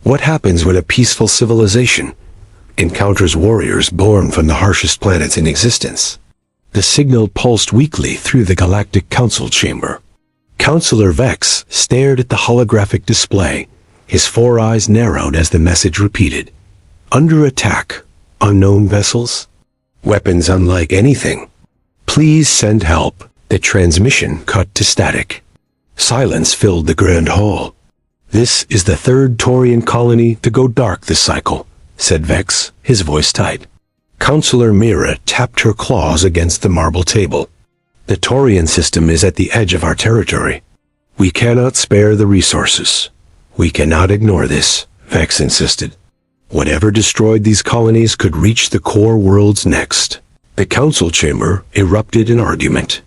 What happens when a peaceful civilization encounters warriors born from the harshest planets in existence? The signal pulsed weakly through the Galactic Council chamber. Counselor Vex stared at the holographic display, his four eyes narrowed as the message repeated. Under attack, unknown vessels, weapons unlike anything. Please send help. The transmission cut to static. Silence filled the grand hall. This is the third Taurian colony to go dark this cycle, said Vex, his voice tight. Counselor Mira tapped her claws against the marble table. The Taurian system is at the edge of our territory. We cannot spare the resources. We cannot ignore this, Vex insisted. Whatever destroyed these colonies could reach the core worlds next. The council chamber erupted in argument.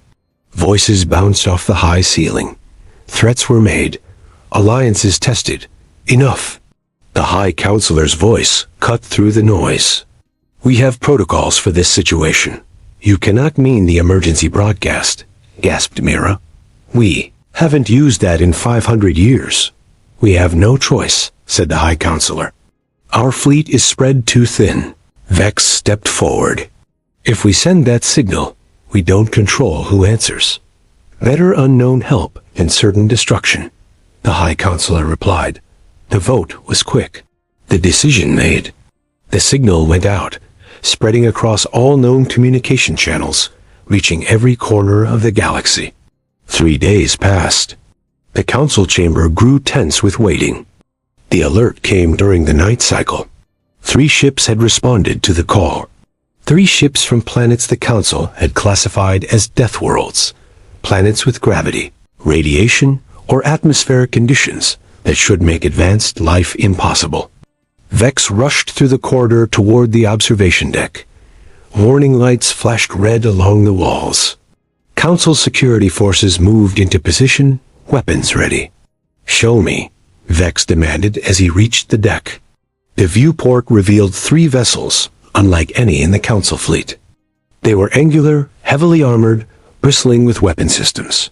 Voices bounced off the high ceiling. Threats were made. Alliances tested. Enough. The High Counselor's voice cut through the noise. We have protocols for this situation. You cannot mean the emergency broadcast, gasped Mira. We haven't used that in 500 years. We have no choice, said the High Counselor. Our fleet is spread too thin. Vex stepped forward. If we send that signal, we don't control who answers. Better unknown help than certain destruction, the High Counselor replied. The vote was quick. The decision made. The signal went out, spreading across all known communication channels, reaching every corner of the galaxy. 3 days passed. The council chamber grew tense with waiting. The alert came during the night cycle. 3 ships had responded to the call. 3 ships from planets the council had classified as Deathworlds, planets with gravity, radiation, or atmospheric conditions that should make advanced life impossible. Vex rushed through the corridor toward the observation deck. Warning lights flashed red along the walls. Council security forces moved into position, weapons ready. Show me, Vex demanded as he reached the deck. The viewport revealed 3 vessels, unlike any in the council fleet. They were angular, heavily armored, bristling with weapon systems.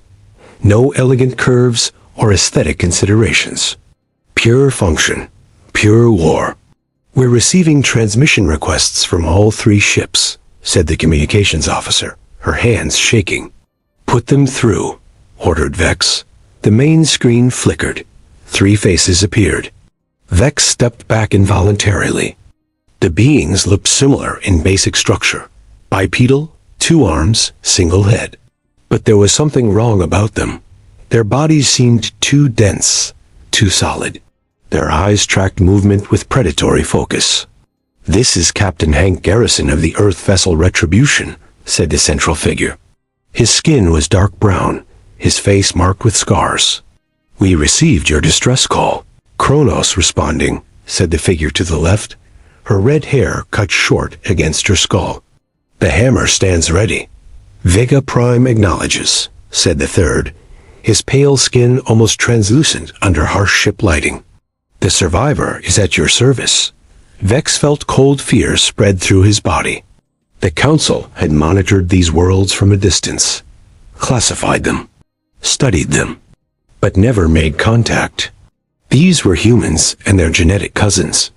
No elegant curves or aesthetic considerations. Pure function, pure war. We're receiving transmission requests from all 3 ships, said the communications officer, her hands shaking. Put them through, ordered Vex. The main screen flickered. 3 faces appeared. Vex stepped back involuntarily. The beings looked similar in basic structure. Bipedal, 2 arms, single head. But there was something wrong about them. Their bodies seemed too dense, too solid. Their eyes tracked movement with predatory focus. This is Captain Hank Garrison of the Earth vessel Retribution, said the central figure. His skin was dark brown, his face marked with scars. We received your distress call. Kronos responding, said the figure to the left, her red hair cut short against her skull. The hammer stands ready. Vega Prime acknowledges, said the third, his pale skin almost translucent under harsh ship lighting. The survivor is at your service. Vex felt cold fear spread through his body. The council had monitored these worlds from a distance, classified them, studied them, but never made contact. These were humans and their genetic cousins,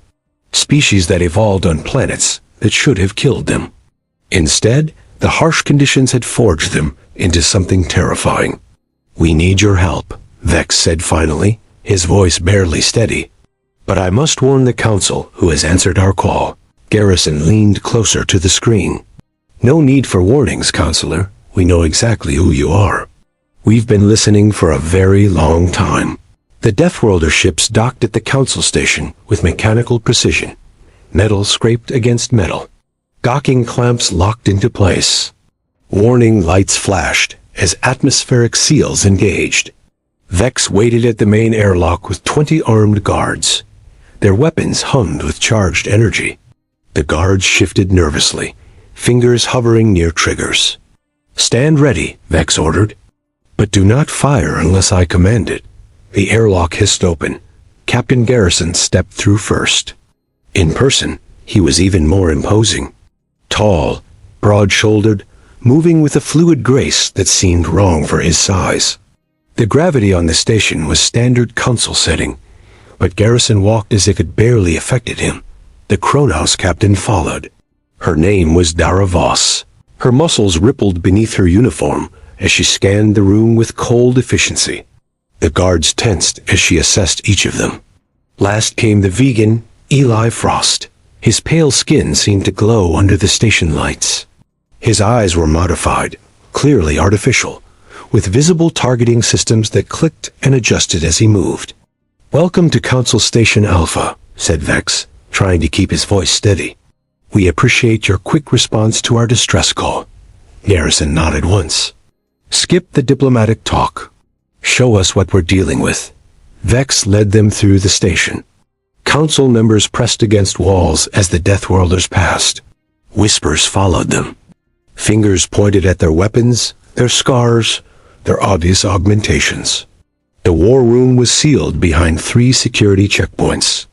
species that evolved on planets that should have killed them. Instead, the harsh conditions had forged them into something terrifying. We need your help, Vex said finally, his voice barely steady. But I must warn the council who has answered our call. Garrison leaned closer to the screen. No need for warnings, Counselor. We know exactly who you are. We've been listening for a very long time. The Deathworlder ships docked at the council station with mechanical precision. Metal scraped against metal. Docking clamps locked into place. Warning lights flashed as atmospheric seals engaged. Vex waited at the main airlock with 20 armed guards. Their weapons hummed with charged energy. The guards shifted nervously, fingers hovering near triggers. Stand ready, Vex ordered. But do not fire unless I command it. The airlock hissed open. Captain Garrison stepped through first. In person, he was even more imposing. Tall, broad-shouldered, moving with a fluid grace that seemed wrong for his size. The gravity on the station was standard council setting, but Garrison walked as if it barely affected him. The Kronos captain followed. Her name was Dara Voss. Her muscles rippled beneath her uniform as she scanned the room with cold efficiency. The guards tensed as she assessed each of them. Last came the vegan, Eli Frost. His pale skin seemed to glow under the station lights. His eyes were modified, clearly artificial, with visible targeting systems that clicked and adjusted as he moved. "Welcome to Council Station Alpha," said Vex, trying to keep his voice steady. "We appreciate your quick response to our distress call." Garrison nodded once. "Skip the diplomatic talk. Show us what we're dealing with." Vex led them through the station. Council members pressed against walls as the Deathworlders passed. Whispers followed them. Fingers pointed at their weapons, their scars, their obvious augmentations. The war room was sealed behind 3 security checkpoints.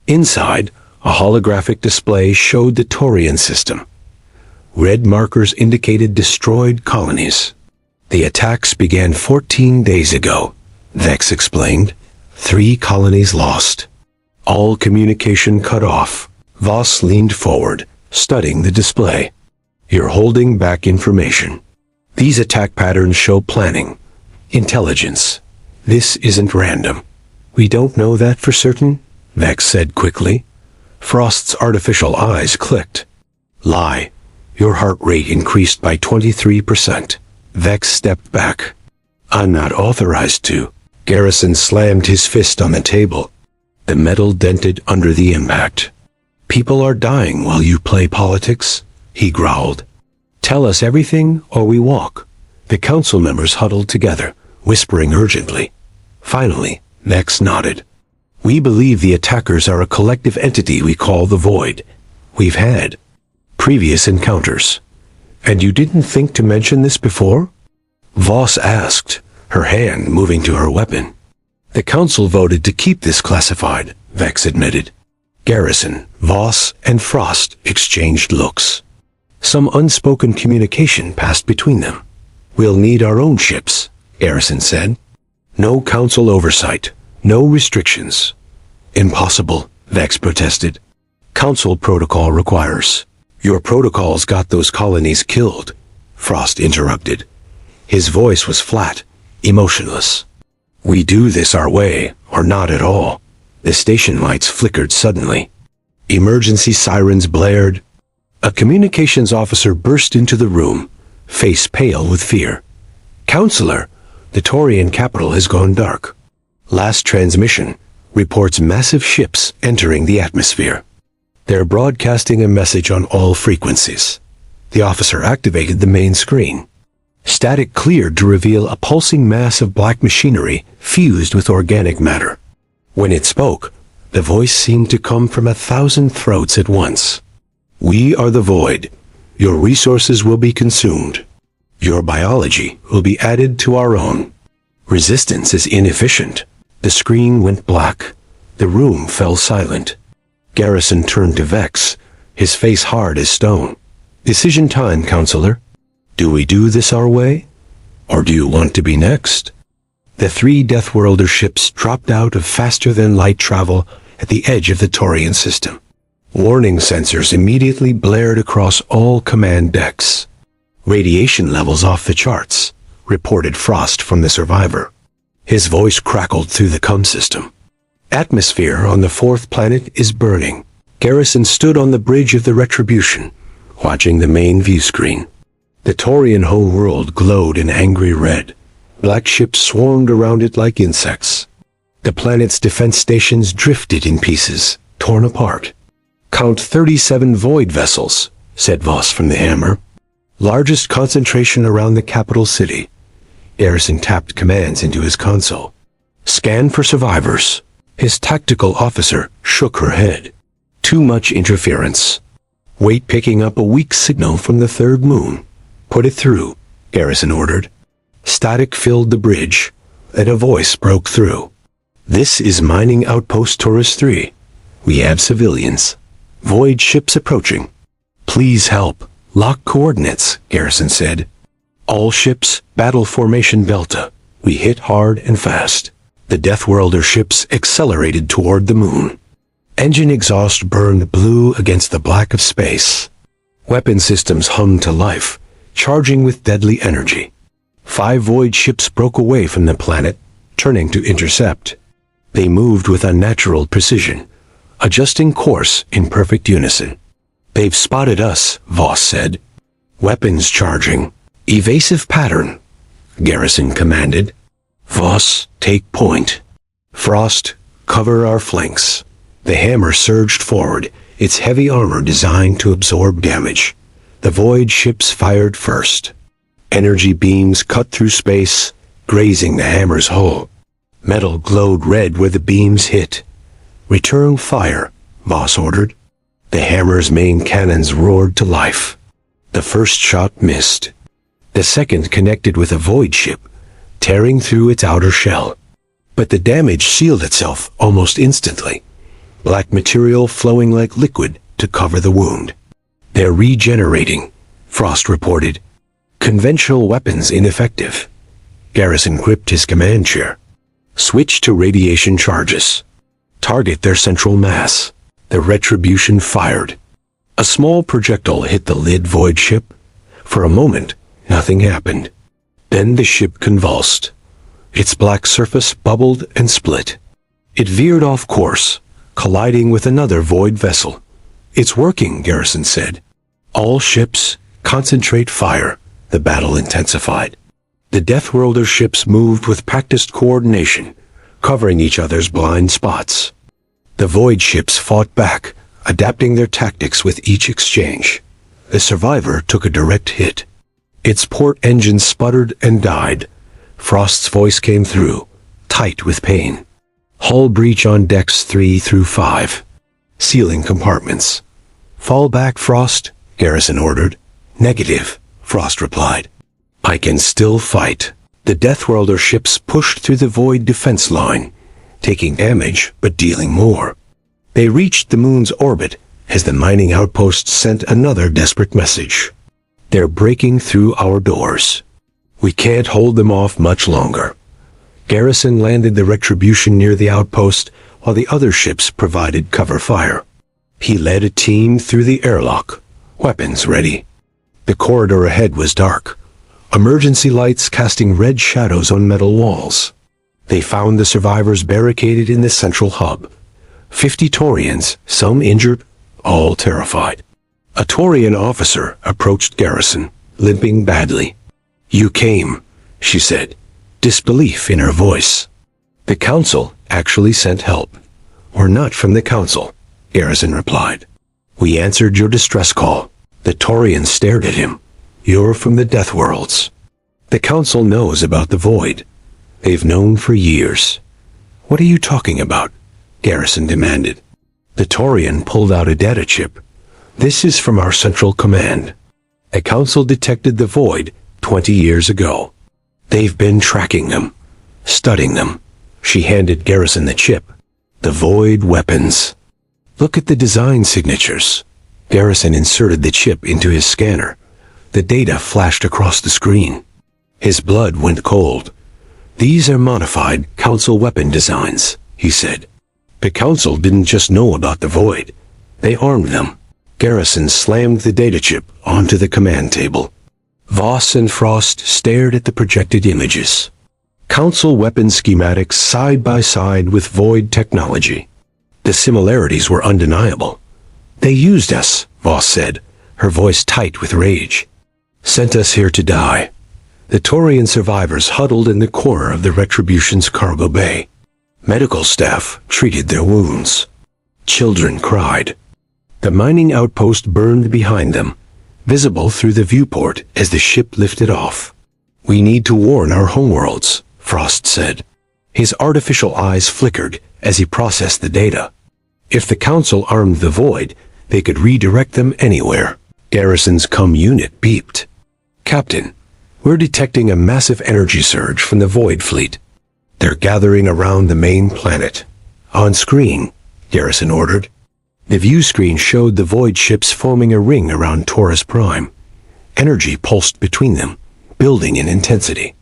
Inside, a holographic display showed the Taurian system. Red markers indicated destroyed colonies. "The attacks began 14 days ago," Vex explained. 3 colonies lost. All communication cut off. Voss leaned forward, studying the display. "You're holding back information. These attack patterns show planning, intelligence. This isn't random." "We don't know that for certain," Vex said quickly. Frost's artificial eyes clicked. "Lie. Your heart rate increased by 23%. Vex stepped back. "I'm not authorized to." Garrison slammed his fist on the table. The metal dented under the impact. "People are dying while you play politics," he growled. "Tell us everything or we walk." The council members huddled together, whispering urgently. Finally, Vex nodded. "We believe the attackers are a collective entity we call the Void. We've had previous encounters." "And you didn't think to mention this before?" Voss asked, her hand moving to her weapon. "The council voted to keep this classified," Vex admitted. Garrison, Voss, and Frost exchanged looks. Some unspoken communication passed between them. "We'll need our own ships," Garrison said. "No council oversight, no restrictions." "Impossible," Vex protested. "Council protocol requires." "Your protocols got those colonies killed," Frost interrupted. His voice was flat, emotionless. "We do this our way, or not at all." The station lights flickered suddenly. Emergency sirens blared. A communications officer burst into the room, face pale with fear. "Counselor, the Taurian capital has gone dark. Last transmission reports massive ships entering the atmosphere. They're broadcasting a message on all frequencies." The officer activated the main screen. Static cleared to reveal a pulsing mass of black machinery fused with organic matter. When it spoke, the voice seemed to come from 1,000 throats at once. "We are the Void. Your resources will be consumed. Your biology will be added to our own. Resistance is inefficient." The screen went black. The room fell silent. Garrison turned to Vex, his face hard as stone. "Decision time, Counselor. Do we do this our way? Or do you want to be next?" The 3 Deathworlder ships dropped out of faster-than-light travel at the edge of the Taurian system. Warning sensors immediately blared across all command decks. "Radiation levels off the charts," reported Frost from the Survivor. His voice crackled through the comm system. "Atmosphere on the 4th planet is burning." Garrison stood on the bridge of the Retribution, watching the main view screen. The Taurian homeworld glowed in angry red. Black ships swarmed around it like insects. The planet's defense stations drifted in pieces, torn apart. "Count 37 Void vessels," said Voss from the Hammer. "Largest concentration around the capital city." Garrison tapped commands into his console. "Scan for survivors." His tactical officer shook her head. "Too much interference. Wait, picking up a weak signal from the 3rd moon." "Put it through," Garrison ordered. Static filled the bridge, and a voice broke through. "This is Mining Outpost Taurus 3. We have civilians. Void ships approaching. Please help. Lock coordinates," Garrison said. "All ships, battle formation Delta. We hit hard and fast." The Deathworlder ships accelerated toward the moon. Engine exhaust burned blue against the black of space. Weapon systems hummed to life, charging with deadly energy. 5 void ships broke away from the planet, turning to intercept. They moved with unnatural precision, adjusting course in perfect unison. "They've spotted us," Voss said. "Weapons charging. Evasive pattern," Garrison commanded. "Voss, take point. Frost, cover our flanks." The hammer surged forward, its heavy armor designed to absorb damage. The void ships fired first. Energy beams cut through space, grazing the hammer's hull. Metal glowed red where the beams hit. "Return fire," Voss ordered. The hammer's main cannons roared to life. The first shot missed. The second connected with a void ship, tearing through its outer shell. But the damage sealed itself almost instantly, black material flowing like liquid to cover the wound. "They're regenerating," Frost reported. "Conventional weapons ineffective." Garrison gripped his command chair. "Switch to radiation charges. Target their central mass." The Retribution fired. A small projectile hit the lid void ship. For a moment, nothing happened. Then the ship convulsed. Its black surface bubbled and split. It veered off course, colliding with another void vessel. "It's working," Garrison said. "All ships, concentrate fire." The battle intensified. The Deathworlder ships moved with practiced coordination, covering each other's blind spots. The void ships fought back, adapting their tactics with each exchange. The Survivor took a direct hit. Its port engine sputtered and died. Frost's voice came through, tight with pain. "Hull breach on decks 3 through 5. Sealing compartments." "Fall back, Frost," Garrison ordered. "Negative," Frost replied. "I can still fight." The Deathworlder ships pushed through the void defense line, taking damage but dealing more. They reached the moon's orbit as the mining outpost sent another desperate message. "They're breaking through our doors. We can't hold them off much longer." Garrison landed the Retribution near the outpost while the other ships provided cover fire. He led a team through the airlock, weapons ready. The corridor ahead was dark, emergency lights casting red shadows on metal walls. They found the survivors barricaded in the central hub. 50 Taurians, some injured, all terrified. A Taurian officer approached Garrison, limping badly. "You came," she said, disbelief in her voice. "The Council actually sent help." "We're not from the Council," Garrison replied. "We answered your distress call." The Taurian stared at him. "You're from the Deathworlds." "The Council knows about the Void. They've known for years." "What are you talking about?" Garrison demanded. The Taurian pulled out a data chip. "This is from our Central Command. A Council detected the Void 20 years ago. They've been tracking them, studying them." She handed Garrison the chip. "The Void weapons. Look at the design signatures." Garrison inserted the chip into his scanner. The data flashed across the screen. His blood went cold. "These are modified Council weapon designs," he said. "The Council didn't just know about the Void. They armed them." Garrison slammed the data chip onto the command table. Voss and Frost stared at the projected images. Council weapon schematics side by side with Void technology. The similarities were undeniable. "They used us," Voss said, her voice tight with rage. "Sent us here to die." The Taurian survivors huddled in the corner of the Retribution's cargo bay. Medical staff treated their wounds. Children cried. The mining outpost burned behind them, visible through the viewport as the ship lifted off. "We need to warn our homeworlds," Frost said. His artificial eyes flickered as he processed the data. If the Council armed the Void, they could redirect them anywhere. Garrison's CUM unit beeped. "Captain, we're detecting a massive energy surge from the Void fleet. They're gathering around the main planet." "On screen," Garrison ordered. The view screen showed the Void ships forming a ring around Taurus Prime. Energy pulsed between them, building in intensity.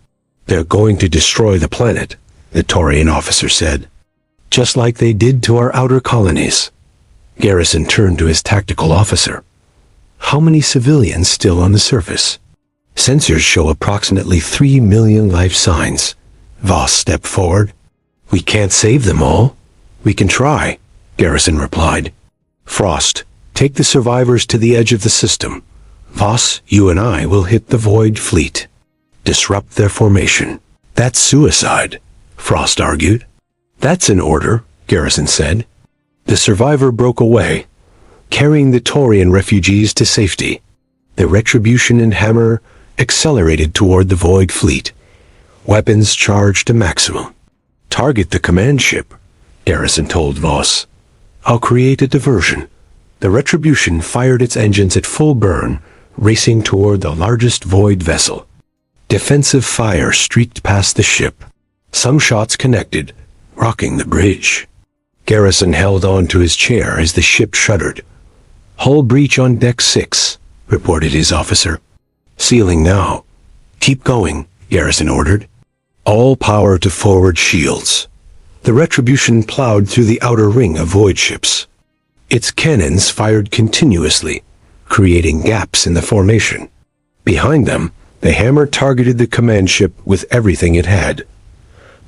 "They're going to destroy the planet," the Taurian officer said. Just like they did to our outer colonies. Garrison turned to his tactical officer. How many civilians still on the surface? Sensors show approximately 3 million life signs. Voss stepped forward. We can't save them all. We can try, Garrison replied. Frost, take the survivors to the edge of the system. Voss, you and I will hit the Void Fleet. Disrupt their formation. That's suicide, Frost argued. That's an order, Garrison said. The survivor broke away, carrying the Taurian refugees to safety. The Retribution and Hammer accelerated toward the Void Fleet. Weapons charged to maximum. Target the command ship, Garrison told Voss. I'll create a diversion. The Retribution fired its engines at full burn, racing toward the largest Void vessel. Defensive fire streaked past the ship. Some shots connected, rocking the bridge. Garrison held on to his chair as the ship shuddered. Hull breach on deck 6, reported his officer. Sealing now. Keep going, Garrison ordered. All power to forward shields. The Retribution plowed through the outer ring of Void ships. Its cannons fired continuously, creating gaps in the formation. Behind them, the Hammer targeted the command ship with everything it had.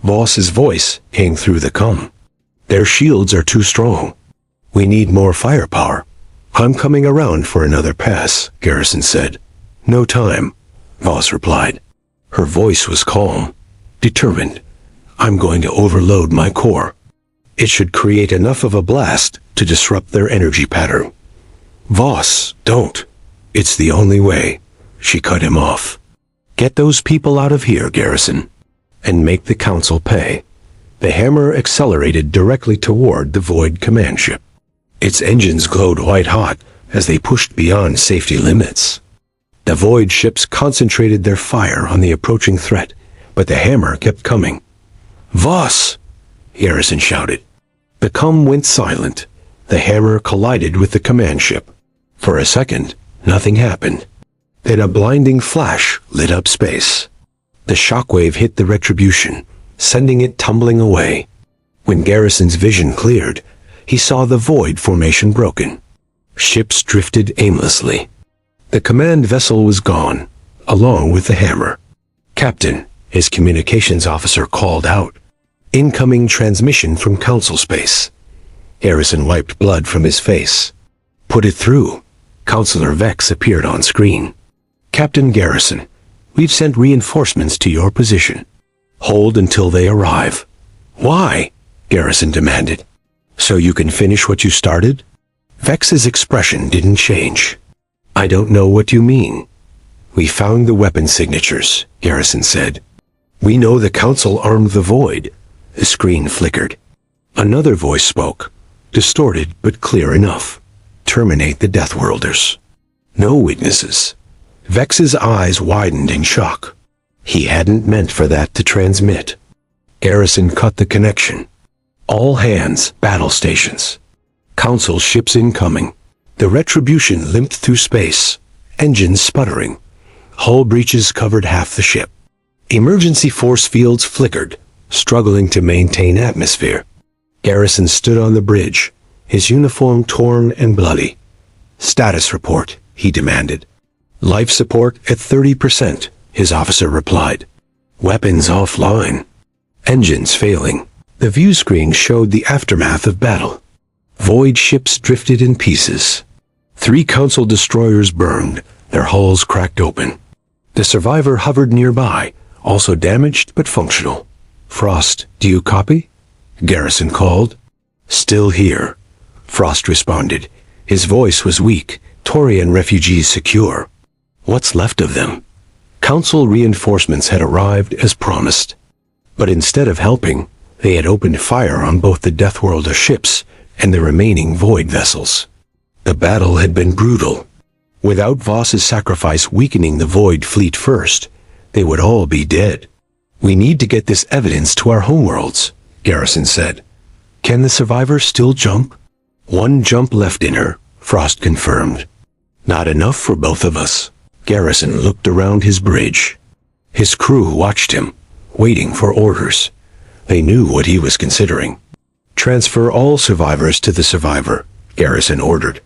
Voss's voice came through the comm. Their shields are too strong. We need more firepower. I'm coming around for another pass, Garrison said. No time, Voss replied. Her voice was calm, determined. I'm going to overload my core. It should create enough of a blast to disrupt their energy pattern. Voss, don't. It's the only way. She cut him off. Get those people out of here, Garrison, and make the Council pay. The Hammer accelerated directly toward the Void command ship. Its engines glowed white-hot as they pushed beyond safety limits. The Void ships concentrated their fire on the approaching threat, but the Hammer kept coming. Voss! Garrison shouted. The comm went silent. The Hammer collided with the command ship. For a second, nothing happened. Then a blinding flash lit up space. The shockwave hit the Retribution, sending it tumbling away. When Garrison's vision cleared, he saw the Void formation broken. Ships drifted aimlessly. The command vessel was gone, along with the Hammer. Captain, his communications officer called out. Incoming transmission from Council space. Garrison wiped blood from his face. Put it through. Counselor Vex appeared on screen. Captain Garrison, we've sent reinforcements to your position. Hold until they arrive. Why? Garrison demanded. So you can finish what you started? Vex's expression didn't change. I don't know what you mean. We found the weapon signatures, Garrison said. We know the Council armed the Void. The screen flickered. Another voice spoke, distorted but clear enough. Terminate the Deathworlders. No witnesses. Vex's eyes widened in shock. He hadn't meant for that to transmit. Garrison cut the connection. All hands, battle stations. Council ships incoming. The Retribution limped through space, engines sputtering. Hull breaches covered half the ship. Emergency force fields flickered, struggling to maintain atmosphere. Garrison stood on the bridge, his uniform torn and bloody. Status report, he demanded. Life support at 30%, his officer replied. Weapons offline. Engines failing. The view screen showed the aftermath of battle. Void ships drifted in pieces. 3 Council destroyers burned, their hulls cracked open. The survivor hovered nearby, also damaged but functional. Frost, do you copy? Garrison called. Still here, Frost responded. His voice was weak. Taurian refugees secure. What's left of them? Council reinforcements had arrived as promised. But instead of helping, they had opened fire on both the Deathworlder ships and the remaining Void vessels. The battle had been brutal. Without Voss's sacrifice weakening the Void fleet first, they would all be dead. We need to get this evidence to our homeworlds, Garrison said. Can the survivors still jump? 1 jump left in her, Frost confirmed. Not enough for both of us. Garrison looked around his bridge. His crew watched him, waiting for orders. They knew what he was considering. Transfer all survivors to the survivor, Garrison ordered.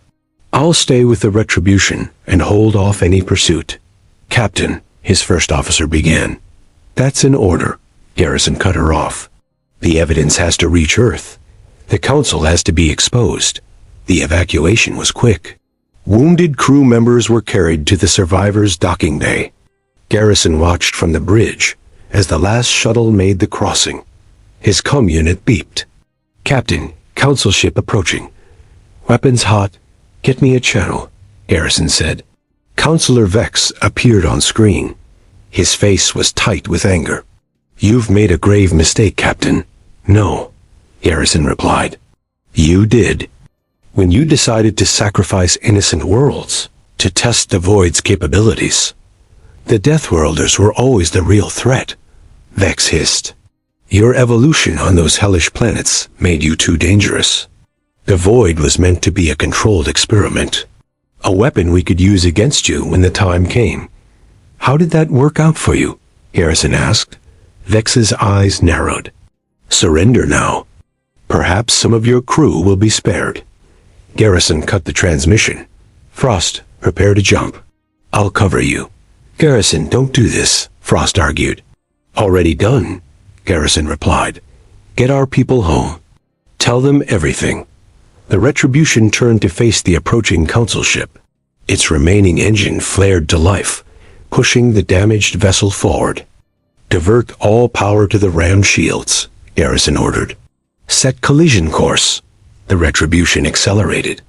I'll stay with the Retribution and hold off any pursuit. Captain, his first officer began. That's an order, Garrison cut her off. The evidence has to reach Earth. The Council has to be exposed. The evacuation was quick. Wounded crew members were carried to the survivors' docking bay. Garrison watched from the bridge as the last shuttle made the crossing. His comm unit beeped. Captain, Council ship approaching. Weapons hot. Get me a channel, Garrison said. Counselor Vex appeared on screen. His face was tight with anger. You've made a grave mistake, Captain. No, Garrison replied. You did. When you decided to sacrifice innocent worlds to test the Void's capabilities. The Deathworlders were always the real threat, Vex hissed. Your evolution on those hellish planets made you too dangerous. The Void was meant to be a controlled experiment. A weapon we could use against you when the time came. How did that work out for you? Garrison asked. Vex's eyes narrowed. Surrender now. Perhaps some of your crew will be spared. Garrison cut the transmission. Frost, prepare to jump. I'll cover you. Garrison, don't do this, Frost argued. Already done, Garrison replied. Get our people home. Tell them everything. The Retribution turned to face the approaching Council ship. Its remaining engine flared to life, pushing the damaged vessel forward. Divert all power to the ram shields, Garrison ordered. Set collision course. The Retribution accelerated.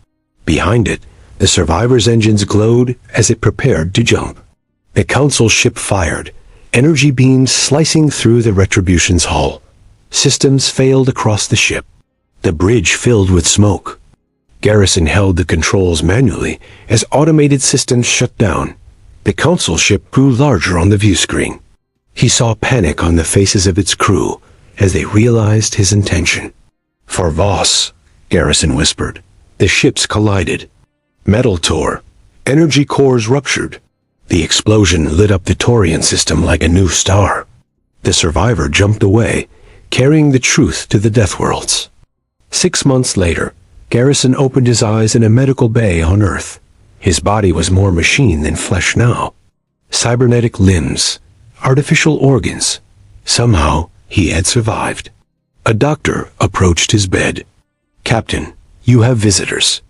Behind it, the survivors' engines glowed as it prepared to jump. The Council ship fired, energy beams slicing through the Retribution's hull. Systems failed across the ship. The bridge filled with smoke. Garrison held the controls manually as automated systems shut down. The Council ship grew larger on the view screen. He saw panic on the faces of its crew as they realized his intention. For Voss, Garrison whispered. The ships collided. Metal tore. Energy cores ruptured. The explosion lit up the Taurian system like a new star. The survivor jumped away, carrying the truth to the Deathworlds. 6 months later, Garrison opened his eyes in a medical bay on Earth. His body was more machine than flesh now. Cybernetic limbs, artificial organs. Somehow, he had survived. A doctor approached his bed. Captain, you have visitors.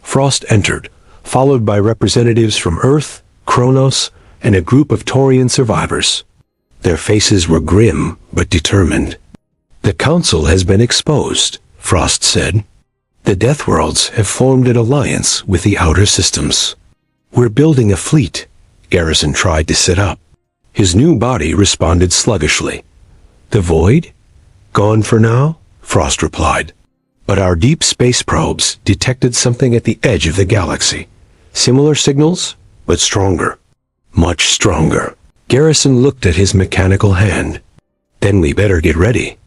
Frost entered, followed by representatives from Earth, Kronos, and a group of Taurian survivors. Their faces were grim but determined. The Council has been exposed, Frost said. The Deathworlds have formed an alliance with the outer systems. We're building a fleet. Garrison tried to sit up. His new body responded sluggishly. The Void? Gone for now? Frost replied. But our deep space probes detected something at the edge of the galaxy. Similar signals, but stronger. Much stronger. Garrison looked at his mechanical hand. Then we better get ready.